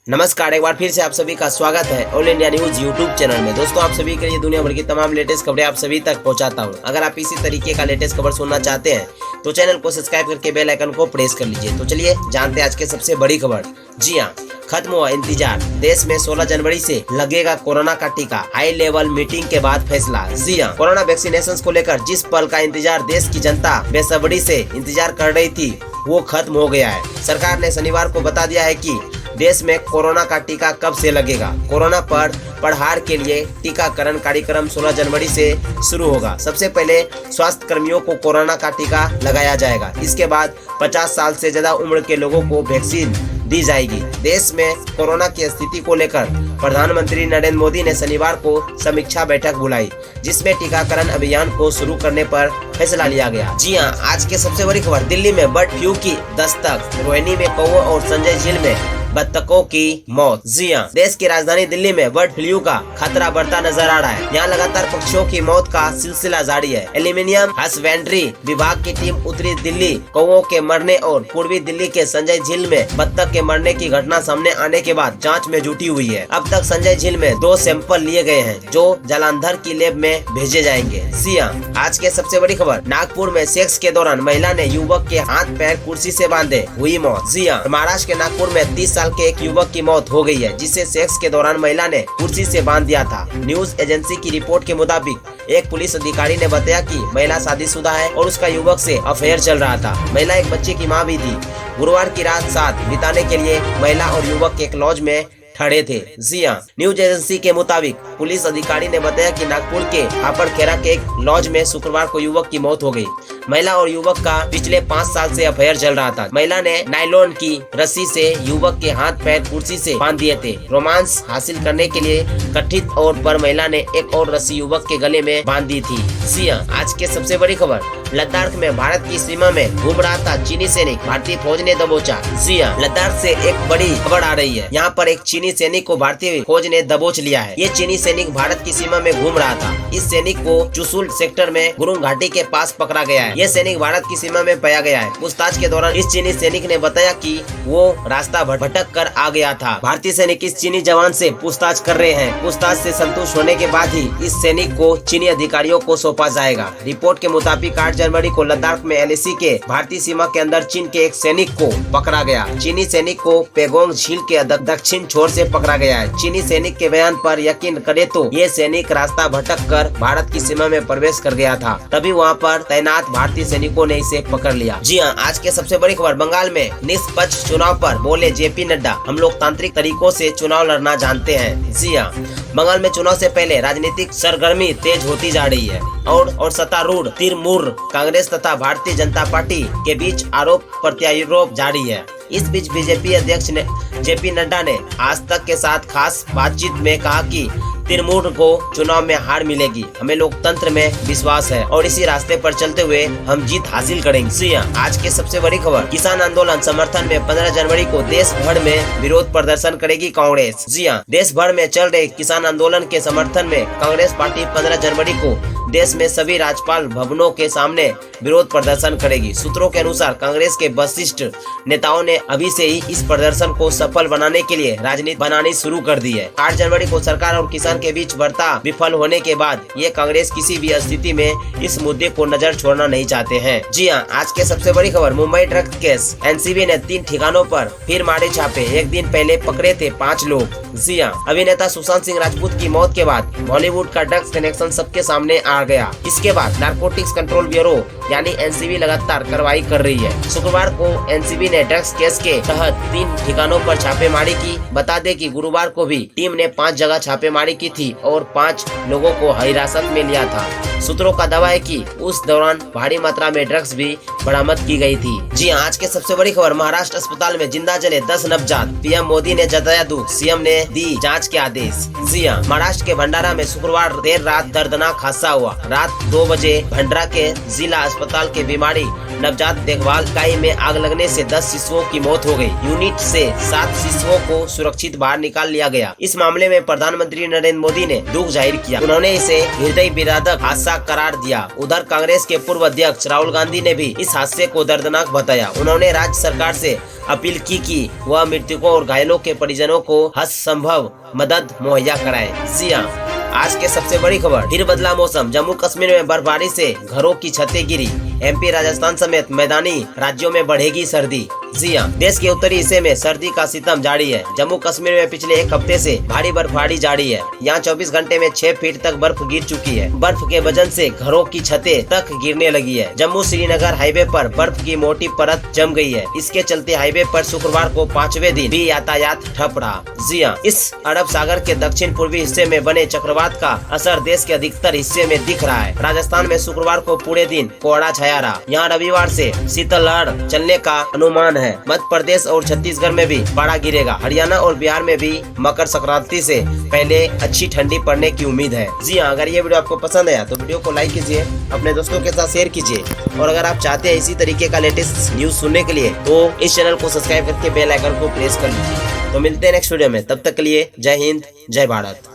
नमस्कार, एक बार फिर से आप सभी का स्वागत है all India news YouTube channel में। दोस्तों, आप सभी के लिए दुनिया भर की तमाम लेटेस्ट खबरें आप सभी तक पहुंचाता हूं। अगर आप इसी तरीके का लेटेस्ट खबर सुनना चाहते हैं तो चैनल को सब्सक्राइब करके बेल आइकन को प्रेस कर लीजिए। तो चलिए जानते हैं आज के सबसे बड़ी खबर। जी हां, खत्म हुआ इंतजार। देश में 16 जनवरी से लगेगा कोरोना का टीका। हाई लेवल मीटिंग के बाद फैसला। जी हां, कोरोना वैक्सीनेशन को लेकर जिस पल का इंतजार देश की जनता बेसब्री से इंतजार कर रही थी वो खत्म हो गया है। सरकार ने शनिवार को बता दिया है कि देश में कोरोना का टीका कब से लगेगा। कोरोना पर प्रहार के लिए टीकाकरण कार्यक्रम 16 जनवरी से शुरू होगा। सबसे पहले स्वास्थ्य कर्मियों को कोरोना का टीका लगाया जाएगा। इसके बाद 50 साल से ज्यादा उम्र के लोगों को वैक्सीन दी जाएगी। देश में कोरोना की स्थिति को लेकर प्रधानमंत्री नरेंद्र मोदी ने शनिवार को समीक्षा बैठक बुलाई, जिसमें टीकाकरण अभियान को शुरू करने पर फैसला लिया गया। जी हां, आज के सबसे बड़ी खबर। दिल्ली में बर्ड फ्लू की दस्तक। रोहिणी में कौओं और संजय झील में बत्तखों की मौत। जी हां, देश की राजधानी दिल्ली में बर्ड फ्लू का खतरा बढ़ता नजर आ रहा है। यहाँ लगातार पक्षियों की मौत का सिलसिला जारी है। एल्यूमिनियम हसबेंड्री विभाग की टीम उत्तरी दिल्ली कौओं के मरने और पूर्वी दिल्ली के संजय झील में बत्तख के मरने की घटना सामने आने के बाद जांच में जुटी हुई है। अब तक संजय झील में 2 सैंपल लिए गए हैं जो जालंधर की लैब में भेजे जाएंगे। जी हां, आज के सबसे बड़ी खबर। नागपुर में सेक्स के दौरान महिला ने युवक के हाथ पैर कुर्सी से बांधे, हुई मौत। जी हां, महाराष्ट्र के नागपुर में 30 साल के एक युवक की मौत हो गई है, जिसे सेक्स के दौरान महिला ने कुर्सी से बांध दिया था। न्यूज एजेंसी की रिपोर्ट के मुताबिक एक पुलिस अधिकारी ने बताया कि महिला शादीशुदा है और उसका युवक से अफेयर चल रहा था। महिला एक बच्चे की मां भी थी। गुरुवार की रात साथ बिताने के लिए महिला और युवक एक लॉज में ठहरे थे। जी हां, न्यूज एजेंसी के मुताबिक पुलिस अधिकारी ने बताया कि नागपुर के हापड़खेरा के एक लॉज में शुक्रवार को युवक की मौत हो गई। महिला और युवक का पिछले 5 साल से अफेयर चल रहा था। महिला ने नायलॉन की रस्सी से युवक के हाथ पैर कुर्सी से बांध दिए थे। रोमांस हासिल करने के लिए कथित तौर पर महिला ने एक और रस्सी युवक के गले में बांध दी थी। जी हां, आज के सबसे बड़ी खबर। लद्दाख में भारत की सीमा में घूम रहा था चीनी सैनिक, भारतीय फौज ने दबोचा। जी हां, लद्दाख से एक बड़ी खबर आ रही है। यहाँ पर एक चीनी सैनिक को भारतीय फौज ने दबोच लिया है। ये चीनी सैनिक भारत की सीमा में घूम रहा था। इस सैनिक को चुशुल सेक्टर में गुरुंग घाटी के पास पकड़ा गया है। ये सैनिक भारत की सीमा में पाया गया है। पूछताछ के दौरान इस चीनी सैनिक ने बताया कि वो रास्ता भटक कर आ गया था। भारतीय सैनिक इस चीनी जवान से पूछताछ कर रहे हैं। पूछताछ से संतुष्ट होने के बाद ही इस सैनिक को चीनी अधिकारियों को सौंपा जाएगा। रिपोर्ट के मुताबिक 8 जनवरी को लद्दाख में एलएसी के भारतीय सीमा के अंदर चीन के एक सैनिक को पकड़ा गया। चीनी सैनिक को पेगोंग झील के दक्षिण छोर से पकड़ा गया है। चीनी सैनिक के बयान पर यकीन करे तो ये सैनिक रास्ता भटक कर भारत की सीमा में प्रवेश कर गया था। तभी वहाँ पर तैनात भारतीय सैनिकों ने इसे पकड़ लिया। जी हाँ, आज के सबसे बड़ी खबर। बंगाल में निष्पक्ष चुनाव पर बोले जेपी नड्डा, हम लोकतांत्रिक तरीकों से चुनाव लड़ना जानते हैं। जी हाँ, बंगाल में चुनाव से पहले राजनीतिक सरगर्मी तेज होती जा रही है और सत्तारूढ़ तृणमूल कांग्रेस तथा भारतीय जनता पार्टी के बीच आरोप प्रत्यारोप जारी है। इस बीच बीजेपी अध्यक्ष ने जेपी नड्डा ने आज तक के साथ खास बातचीत में कहा कि तृणमूल को चुनाव में हार मिलेगी। हमें लोकतंत्र में विश्वास है और इसी रास्ते पर चलते हुए हम जीत हासिल करेंगे। जी हां, आज के सबसे बड़ी खबर। किसान आंदोलन समर्थन में 15 जनवरी को देश भर में विरोध प्रदर्शन करेगी कांग्रेस। जी हां, देश भर में चल रहे किसान आंदोलन के समर्थन में कांग्रेस पार्टी 15 जनवरी को देश में सभी राज्यपाल भवनों के सामने विरोध प्रदर्शन करेगी। सूत्रों के अनुसार कांग्रेस के वरिष्ठ नेताओं ने अभी से ही इस प्रदर्शन को सफल बनाने के लिए राजनीति बनानी शुरू कर दी है। 8 जनवरी को सरकार और किसान के बीच वार्ता विफल होने के बाद ये कांग्रेस किसी भी स्थिति में इस मुद्दे को नजर छोड़ना नहीं चाहते हैं। जी हां, आज के सबसे बड़ी खबर। Mumbai drugs case. एनसीबी ने 3 ठिकानों पर फिर मारे छापे। एक दिन पहले पकड़े थे 5 लोग। जी हां, अभिनेता सुशांत सिंह राजपूत की मौत के बाद बॉलीवुड का ड्रग्स कनेक्शन सबके सामने आ गया। इसके बाद नारकोटिक्स कंट्रोल ब्यूरो यानी एनसीबी लगातार कार्रवाई कर रही है। शुक्रवार को एनसीबी ने ड्रग्स केस के तहत 3 ठिकानों पर छापेमारी की। बता दें कि गुरुवार को भी टीम ने 5 जगह छापेमारी की थी और 5 लोगों को हिरासत में लिया था। सूत्रों का दावा है कि उस दौरान भारी मात्रा में ड्रग्स भी बरामद की गई थी। जी हां, आज के सबसे बड़ी खबर। महाराष्ट्र अस्पताल में जिंदा जले 10 नवजात। पीएम मोदी ने जताया दुख, सीएम ने दी जांच के आदेश। जी हां, महाराष्ट्र के भंडारा में शुक्रवार देर रात दर्दनाक हादसा हुआ। रात 2 बजे भंडारा के जिला अस्पताल के बीमारी नवजात देखभाल इकाई में आग लगने से 10 शिशुओं की मौत हो गई। यूनिट से 7 शिशुओं को सुरक्षित बाहर निकाल लिया गया। इस मामले में प्रधानमंत्री नरेंद्र मोदी ने दुख जाहिर किया। उन्होंने इसे हृदय विदारक हादसा करार दिया। उधर कांग्रेस के पूर्व अध्यक्ष राहुल गांधी ने भी इस हादसे को दर्दनाक बताया। उन्होंने राज्य सरकार से अपील की कि वह मृतकों और घायलों के परिजनों को हर संभव मदद मुहैया कराए। जी हां, आज के सबसे बड़ी खबर, फिर बदला मौसम। जम्मू कश्मीर में बर्फबारी से घरों की छतें गिरी। एमपी, राजस्थान समेत मैदानी राज्यों में बढ़ेगी सर्दी। जी हां, देश के उत्तरी हिस्से में सर्दी का सितम जारी है। जम्मू कश्मीर में पिछले एक हफ्ते से भारी बर्फबारी जारी है। यहाँ 24 घंटे में 6 फीट तक बर्फ गिर चुकी है। बर्फ के वजन से घरों की छतें तक गिरने लगी है। जम्मू श्रीनगर हाईवे पर बर्फ की मोटी परत जम गई है। इसके चलते हाईवे पर शुक्रवार को 5वें दिन भी यातायात ठप रहा। जी हां, इस अरब सागर के दक्षिण पूर्वी हिस्से में बने चक्रवात का असर देश के अधिकतर हिस्से में दिख रहा है। राजस्थान में शुक्रवार को पूरे दिन कोहरा छाया रहा। यहाँ रविवार से शीतलहर चलने का अनुमान है। मध्य प्रदेश और छत्तीसगढ़ में भी पारा गिरेगा। हरियाणा और बिहार में भी मकर संक्रांति से पहले अच्छी ठंडी पड़ने की उम्मीद है। जी हाँ, अगर ये वीडियो आपको पसंद आया तो वीडियो को लाइक कीजिए, अपने दोस्तों के साथ शेयर कीजिए और अगर आप चाहते हैं इसी तरीके का लेटेस्ट न्यूज सुनने के लिए तो इस चैनल को सब्सक्राइब करके बेल आइकन को प्रेस कर लीजिए। तो मिलते हैं नेक्स्ट वीडियो में, तब तक के लिए जय हिंद, जय भारत।